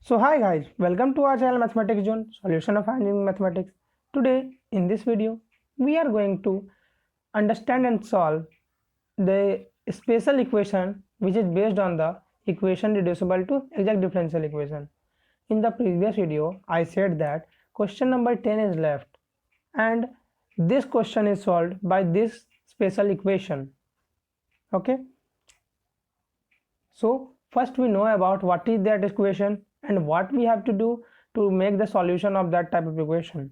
So hi guys, welcome to our channel Mathematics Zone, solution of engineering mathematics. Today in this video, we are going to understand and solve the special equation which is based on the equation reducible to exact differential equation. In the previous video, I said that question number 10 is left and this question is solved by this special equation. Okay. So first we know about what is that equation and what we have to do to make the solution of that type of equation.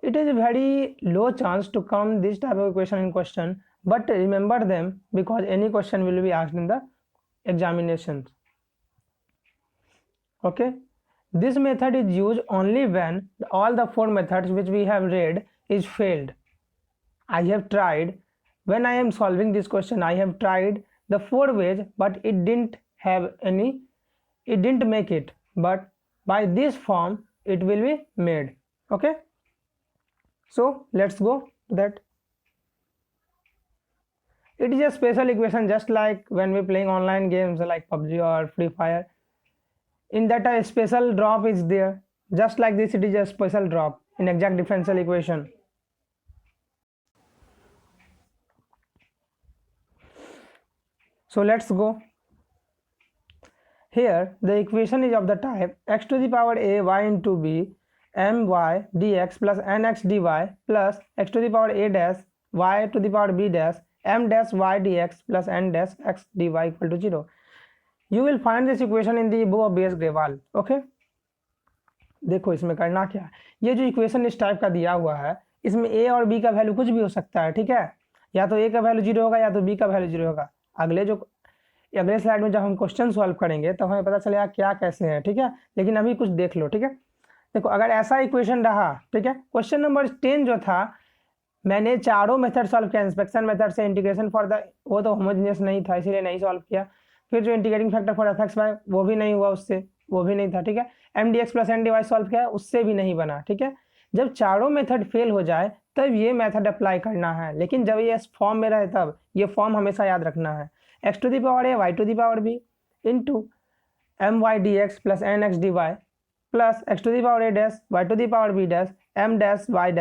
It is a very low chance to come this type of equation in question, but remember them because any question will be asked in the examinations. Okay, this method is used only when all the four methods which we have read is failed. I have tried, when I am solving this question, I have tried the four ways, but it didn't make it, but by this form it will be made. Okay, so let's go to that. It is a special equation, just like when we playing online games like PUBG or Free Fire. In that a special drop is there, just like this it is a special drop in exact differential equation. So let's go. Here the equation is of the type x to the power a y into b my dx plus nx dy plus x to the power a dash y to the power b dash m dash y dx plus n dash x dy equal to 0. You will find this equation in the book of B.S. Grewal. Okay, देखो इसमें करना क्या है, ये जो equation इस type का दिया हुआ है इसमें a और b का वैल्यू कुछ भी हो सकता है. ठीक है, या तो a का वैल्यू 0 होगा या तो b का वैल्यू 0 होगा. अगले स्लाइड में जब हम क्वेश्चन सॉल्व करेंगे तब हमें पता चलेगा क्या कैसे है. ठीक है, लेकिन अभी कुछ देख लो. ठीक है, देखो अगर ऐसा इक्वेशन रहा, ठीक है, क्वेश्चन नंबर 10 जो था मैंने चारों मेथड सॉल्व किया. इंस्पेक्शन मेथड से इंटीग्रेशन फॉर द, वो तो होमोजेनियस नहीं था इसीलिए नहीं सॉल्व किया. फिर जो integrating factor for F X Y वो भी नहीं हुआ, उससे वो भी नहीं था. ठीक है, M D X plus N D Y solve किया, उससे भी नहीं बना. ठीक है, जब चारों मेथड फेल हो जाए तब ये मेथड अप्लाई करना है, लेकिन जब ये फॉर्म में रहे तब ये फॉर्म हमेशा याद रखना है. X to the power A Y to the power B into M Y D X plus N X D Y plus X to the power A dash Y to the power B dash M dash Y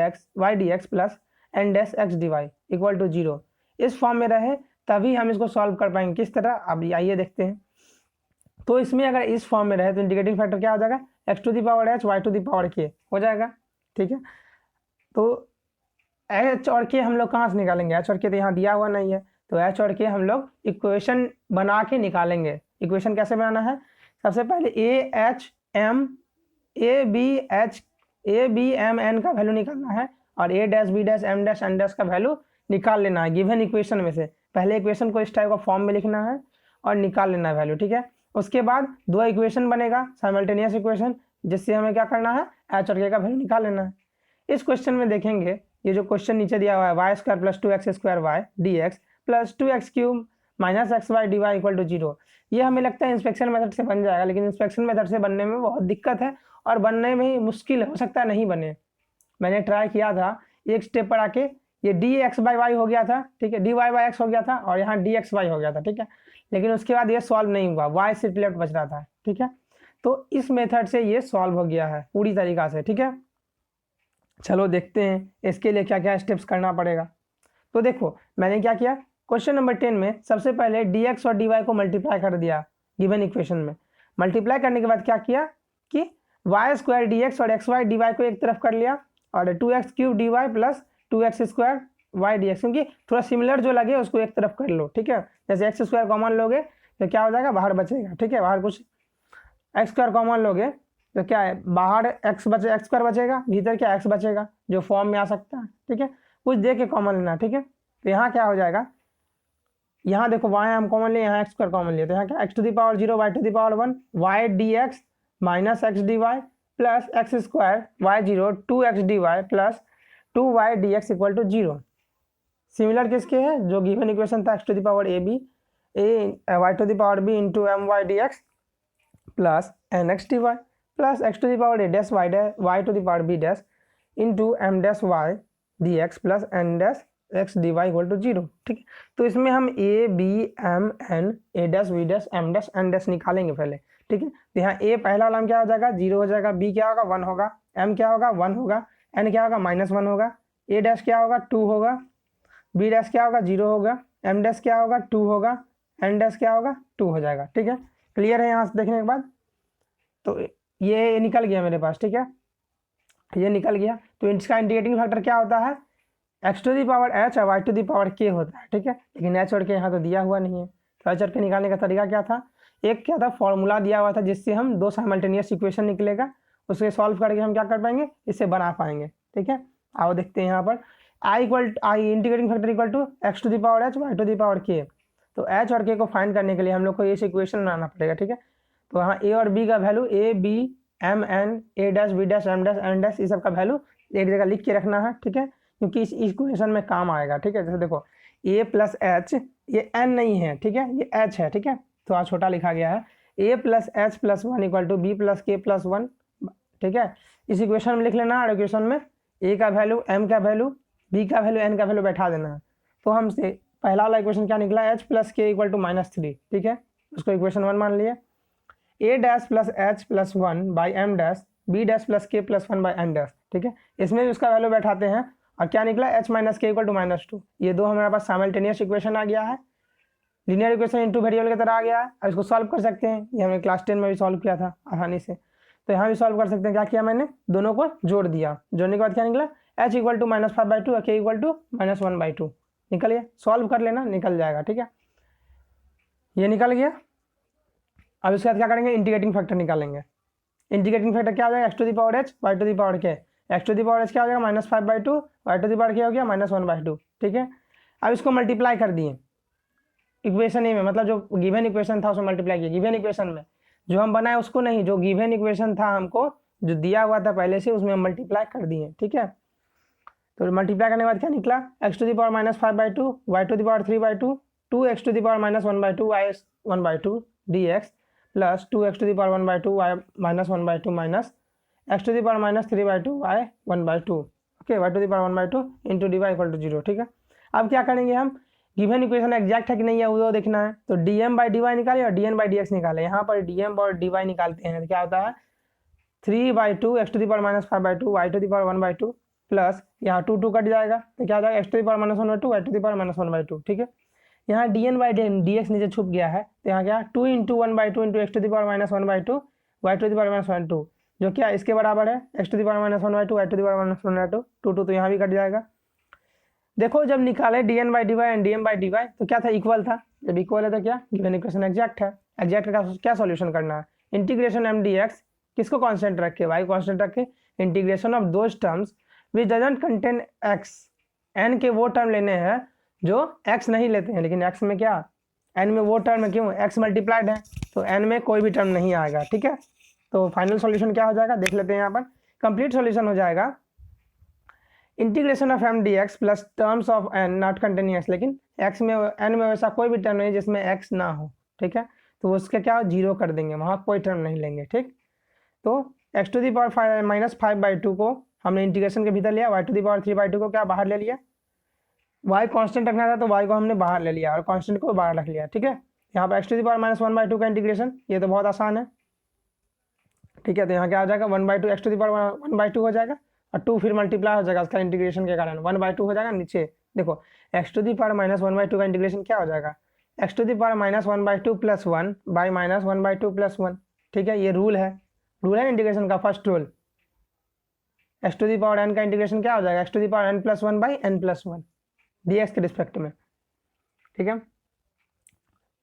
D X plus N dash X D Y equal to 0. इस form में रहे तभी हम इसको solve कर पाएंगे. किस तरह, अब आइए देखते हैं. तो इसमें अगर इस फॉर्म में रहे तो इंटीग्रेटिंग फैक्टर क्या हो जाएगा, X to the power H Y to the power K हो जाएगा. ठीक है, तो एच और के हम लोग कहाँ से निकालेंगे, एच और के तो यहाँ दिया हुआ नहीं है, तो एच और के हम लोग इक्वेशन बना के निकालेंगे. इक्वेशन कैसे बनाना है, सबसे पहले A H M A B M N का वैल्यू निकालना है और A dash B dash M dash N dash का वैल्यू निकाल लेना है गिवन इक्वेशन में से. पहले इक्वेशन को इस टाइप का फॉर्म में लिखना है और निकाल लेना है वैल्यू. ठीक है, उसके बाद दो इक्वेशन बनेगा साइमल्टेनियस इक्वेशन, जिससे हमें क्या करना है, एच और के का वैल्यू निकाल लेना है. इस क्वेश्चन में देखेंगे ये जो क्वेश्चन नीचे दिया हुआ है Y square plus 2x square Y D X plus 2x cube minus X Y D Y equal to 0. ये हमें लगता है इंस्पेक्शन मेथड से बन जाएगा, लेकिन इंस्पेक्शन मेथड से बनने में बहुत दिक्कत है और बनने में ही मुश्किल हो सकता है नहीं बने. मैंने ट्राई किया था, एक स्टेप पर आके ये डी एक्स बाई वाई हो गया था. ठीक है, डी वाई बाई एक्स हो गया था और यहाँ डी एक्स वाई हो गया था. ठीक है, लेकिन उसके बाद ये सॉल्व नहीं हुआ, वाई सिर्फ लेफ्ट बच रहा था. ठीक है, तो इस मेथड से ये सॉल्व हो गया है पूरी तरीका से. ठीक है, चलो देखते हैं इसके लिए क्या क्या स्टेप्स करना पड़ेगा. तो देखो मैंने क्या किया, क्वेश्चन नंबर 10 में सबसे पहले डी एक्स और डी वाई को मल्टीप्लाई कर दिया गिवन इक्वेशन में. मल्टीप्लाई करने के बाद क्या किया कि वाई स्क्वायर डी एक्स और एक्स वाई डी वाई को एक तरफ कर लिया और 2x cube D Y plus 2x square Y D X, क्योंकि थोड़ा सिमिलर जो लगे उसको एक तरफ कर लो. ठीक है, जैसे एक्स स्क्वायर कॉमन लोगे तो क्या हो जाएगा, बाहर बचेगा. ठीक है, बाहर कुछ एक्स स्क्वायर कॉमन लोगे तो क्या है, बाहर एक्स स्क्वायर बचेगा, भीतर क्या एक्स बचेगा जो फॉर्म में आ सकता है. ठीक है, कुछ दे के कॉमन लेना. ठीक है, तो यहाँ क्या हो जाएगा, यहाँ देखो वाई हम कॉमन लिए, यहाँ एक्स स्क्वायर कॉमन लिए, तो यहाँ क्या X to the power 0 Y to the power 1 Y D X minus X D Y plus X square Y 0 2x D Y plus 2y D X equal to 0. Similar किसके है, जो given equation था X to the power A B A Y to the power B into M Y D X plus N X D Y plus X to the power A dash Y to the power B dash into M dash Y D X plus N dash X D Y equal to 0. ठीक है, तो इसमें हम A B M N A dash B dash M dash N dash निकालेंगे पहले. ठीक है। तो यहाँ ए पहला वाला क्या हो जाएगा 0 हो जाएगा, बी क्या होगा 1 होगा, एम क्या होगा 1 होगा, एन क्या होगा -1 होगा, ए डैश क्या होगा 2 होगा, बी डैश क्या होगा 0 होगा, एम डैश क्या होगा 2 होगा, एन डैश क्या होगा 2 हो जाएगा। ठीक है, क्लियर है यहाँ से देखने के बाद। तो ये निकल गया मेरे पास, ठीक है, ये निकल गया। तो इसका इंटीग्रेटिंग फैक्टर क्या होता है x to the power h और y to the power k होता है। ठीक है, लेकिन h और k यहाँ तो दिया हुआ नहीं है। तो h और k निकालने का तरीका क्या था, एक क्या था फॉर्मूला दिया हुआ था जिससे हम दो साइमल्टेनियस इक्वेशन निकलेगा, उसे सॉल्व करके हम क्या कर पाएंगे, इसे बना पाएंगे। ठीक है, आओ देखते हैं यहाँ पर I integrating factor equal to x to the power h y to the power k। तो h और k को फाइंड करने के लिए हम लोग को इस इक्वेशन बनाना पड़ेगा। ठीक है, तो यहाँ a और b का value a b m n a dash b dash m dash n dash, इस सब का वैल्यू एक जगह लिख के रखना है। ठीक है, क्योंकि इस इक्वेशन में काम आएगा। ठीक है, जैसे देखो a प्लस एच, ये n नहीं है, ठीक है, ये h है। ठीक है, तो आज छोटा लिखा गया है a plus H plus 1 equal to B plus K plus 1। ठीक है, इस इक्वेशन में लिख लेना है और इक्वेशन में a का वैल्यू m का वैल्यू b का वैल्यू n का वैल्यू बैठा देना है। तो हमसे पहला वाला इक्वेशन क्या निकला h plus K equal to -3। ठीक है, उसको इक्वेशन 1 मान लिए। a dash plus H plus 1 by M dash B dash plus K plus 1 by N dash. ठीक है, इसमें भी उसका वैल्यू बैठाते हैं और क्या निकला h माइनस के इक्वल टू -2। ये दो हमारे पास साइमल्टेनियस इक्वेशन आ गया है, लीनियर इक्वेशन इनटू वेरिएबल की तरह आ गया है। और इसको सॉल्व कर सकते हैं, ये हमने क्लास 10 में भी सॉल्व किया था आसानी से। तो यहाँ भी सॉल्व कर सकते हैं। क्या किया मैंने, दोनों को जोड़ दिया, जोड़ने के बाद क्या निकला h इक्वल टू -5/2 और k इक्वल टू -1/2 निकल गया। सॉल्व कर लेना, निकल जाएगा। ठीक है, ये निकल गया। अब इसके बाद क्या करेंगे, इंटीग्रेटिंग फैक्टर निकालेंगे। इंटीग्रेटिंग फैक्टर क्या हो जाएगा, x to the power h y to the power k। x to the power h क्या हो जाएगा -5/2, y to the power k हो गया -1/2। ठीक है, अब इसको मल्टीप्लाई कर दिए इक्वेशन ए में, मतलब जो गिवन इक्वेशन था उसमें मल्टीप्लाई किया। गिवन इक्वेशन में जो हम बनाए उसको नहीं, जो गिवन इक्वेशन था हमको जो दिया हुआ था पहले से, उसमें हम मल्टीप्लाई कर दिए। ठीक है, तो मल्टीप्लाई करने के बाद क्या निकला, x to the power -5/2 y to the power 3/2 2x to the power -1/2 y 1/2 dx plus 2x to the power 1/2 y -1/2 minus x to the power -3/2 y 1/2। Okay, y to the power 1/2 into D Y equal to 0। ठीक है, अब क्या करेंगे हम, given equation exact है कि नहीं है वो देखना है। तो dm बाई डी वाई निकाले और dn बाई dx निकाले। यहाँ पर dm और dy निकालते हैं तो क्या होता है 3/2 x to the power -5/2 y to the power 1/2 plus यहाँ 2 कट जाएगा तो क्या हो जाएगा x to the power -1/2 y to the power -1/2। ठीक है, यहाँ dn बाई dx नीचे छुप गया है तो यहाँ क्या 2 into 1/2 into x to the power -1/2 y to the power -1/2 जो क्या इसके बराबर है x to the power -1/2 y to the power -1/2 2 तो यहाँ भी कट जाएगा। देखो जब निकाले dn by D Y and dm by D Y तो क्या था, इक्वल था। जब इक्वल है तो क्या गिवन इक्वेशन एग्जैक्ट है। एग्जैक्ट का क्या सॉल्यूशन करना है, इंटीग्रेशन m dx किसको कांस्टेंट रख के, y कांस्टेंट रख के, integration of those terms which doesn't contain x। n के वो टर्म लेने हैं जो x नहीं लेते हैं, लेकिन x में क्या n में वो टर्म है, क्यों x मल्टीप्लाइड है तो n में कोई भी टर्म नहीं आएगा। ठीक है, तो फाइनल सॉल्यूशन क्या हो जाएगा देख लेते हैं। यहाँ पर कंप्लीट सॉल्यूशन हो जाएगा integration of m dx plus terms of n not continuous, लेकिन x में n में वैसा कोई भी टर्म नहीं जिसमें x ना हो। ठीक है, तो उसके क्या 0 कर देंगे, वहाँ कोई टर्म नहीं लेंगे। ठीक, तो x टू दी पावर -5/2 को हमने इंटीग्रेशन के भीतर लिया, y टू दी पावर 3/2 को क्या बाहर ले लिया। y कांस्टेंट रखना था तो y को हमने बाहर ले लिया और कांस्टेंट को बाहर रख लिया। ठीक है, यहाँ पर x टू दी पावर -1/2 का इंटीग्रेशन, ये तो बहुत आसान है। ठीक है, तो यहाँ क्या हो जाएगा 1/2 x टू दी पावर 1/2 हो जाएगा और 2 फिर मल्टीप्लाई हो जाएगा उसका इंटीग्रेशन के कारण 1/2 हो जाएगा। नीचे देखो x टू दी पावर -1/2 का इंटीग्रेशन क्या हो जाएगा x to the power -1/2 plus 1 by -1/2 plus 1। ठीक है, ये रूल है इंटीग्रेशन का first rule. x to the power n का इंटीग्रेशन क्या हो जाएगा x to the power n plus 1 by n plus 1 dx के रिस्पेक्ट में। ठीक है,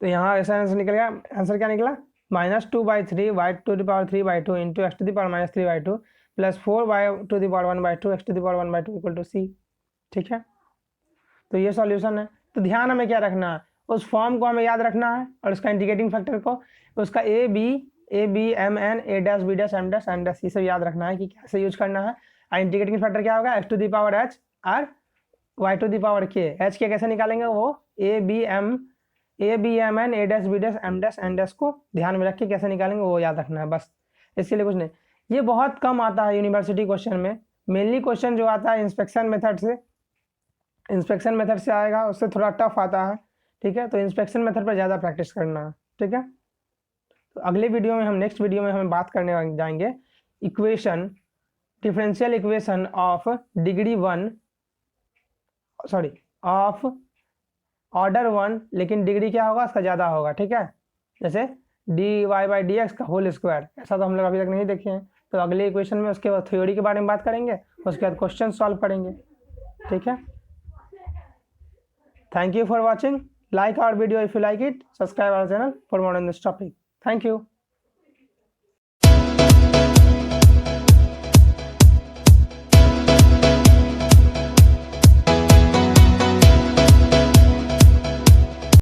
तो यहाँ ऐसा आंसर निकलेगा, आंसर क्या निकला -2/3 y to the power 3/2 into x to the power -3/2 plus 4 y to the power 1/2 x to the power 1/2 equal to c। ठीक है, तो ये सॉल्यूशन है। तो ध्यान हमें क्या रखना है, उस फॉर्म को हमें याद रखना है और उसका इंटीग्रेटिंग फैक्टर को, उसका a b m n a dash b dash m dash n dash ये सब याद रखना है कि कैसे यूज करना है। और इंटीग्रेटिंग फैक्टर क्या होगा x to the power h और y to the power k। h के कैसे निकालेंगे, वो a b m n a dash b dash m dash n dash को ध्यान में रख के कैसे निकालेंगे वो याद रखना है बस, इसके लिए कुछ नहीं। ये बहुत कम आता है यूनिवर्सिटी क्वेश्चन में, मेनली क्वेश्चन जो आता है इंस्पेक्शन मेथड से आएगा, उससे थोड़ा टफ आता है। ठीक है, तो इंस्पेक्शन मेथड पर ज़्यादा प्रैक्टिस करना है। ठीक है, तो अगले वीडियो में नेक्स्ट वीडियो में हम बात करने जाएंगे equation, differential equation of degree 1, sorry of order 1, लेकिन डिग्री क्या होगा, उसका ज़्यादा होगा, ठीक है। जैसे dy/dx का होल स्क्वायर, ऐसा तो हम लोग अभी तक नहीं देखे हैं। तो अगले इक्वेशन में उसके बाद थ्योरी के बारे में बात करेंगे, उसके बाद क्वेश्चन सॉल्व करेंगे, ठीक है। Thank you for watching, like our video if you like it, subscribe our channel for more on this topic. Thank you.